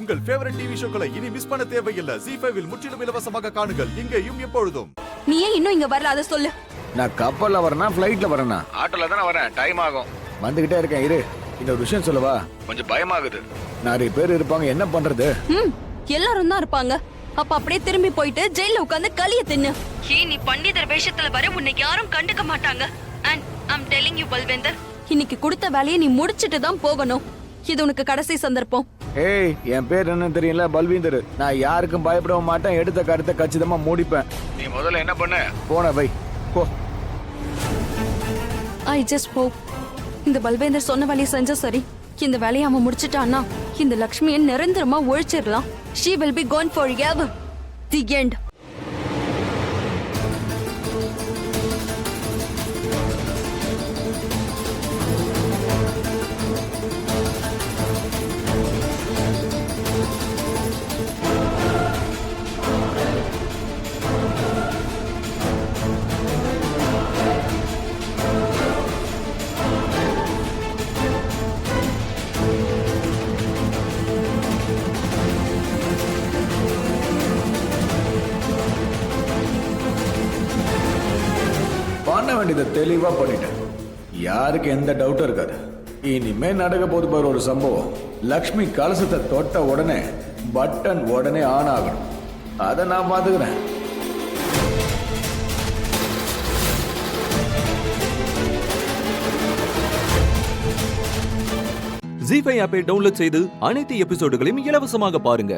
உங்கள் favourite TV ஷோக்களை இனி miss பண்ண தேவையில்லை. ZEE5 இல் முற்றிலும் இலவசமாக காணுங்கள், இங்கேயும் எப்பொழுதும். நீ ஏன் இன்னும் இங்க வரல, அதை சொல்லு. நான் கப்பல்ல வரேனா ஃப்ளைட்ல வரேனா? ஆட்டோல தானே வரேன், டைம் ஆகும். வந்துகிட்டே இருக்கேன், இரு. இந்த ஒரு விஷயம் சொல்லவா? கொஞ்சம் பயமாகுது. நிறைய பேர் இருப்பாங்க, என்ன பண்றது? எல்லாரும் தான் இருப்பாங்க. அப்ப அப்படியே திரும்பி போயிட்டு ஜெயில உட்கார்ந்து களிய தின்னு. நீ பண்டிதர் வேஷத்துல வர உன்னை யாரும் கண்டுக்க மாட்டாங்க. And I'm telling you பல்வேந்தர், இன்னைக்கு கொடுத்த வேலையை நீ முடிச்சிட்டு தான் போகணும். இது உனக்கு கடைசி சந்தர்ப்பம். ஏய், என் பேர் என்ன தெரியல, பல்வீந்தர். நான் யாருக்கும் பயப்படவும் மாட்டேன், எடுத்த கருத்தை கச்சிதமா மூடிப்பேன். நீ முதல்ல என்ன பண்ண? போன வை போ. I just hope இந்த பல்வேந்தர் சொன்ன வேலையை செஞ்சா சரி. இந்த வேலையை அவன் முடிச்சிட்டான்னா இந்த லக்ஷ்மியை நிரந்தரமா ஒழிச்சிடலாம். She will be gone forever. The end. பண்ண வேண்டியதை தெளிவா பண்ணிட்டேன். யாருக்கு எந்த டவுட்டும் இருக்காது. இனிமே நடக்க போது பாரு ஒரு சம்பவம். லக்ஷ்மி கலசத்தை தொட்ட உடனே பட்டன் உடனே ஆன் ஆகணும். அதை நான் பாத்துக்கிறேன். ZEE5 ஆப்பை டவுன்லோட் செய்து அனைத்து எபிசோடுகளையும் இலவசமாக பாருங்க.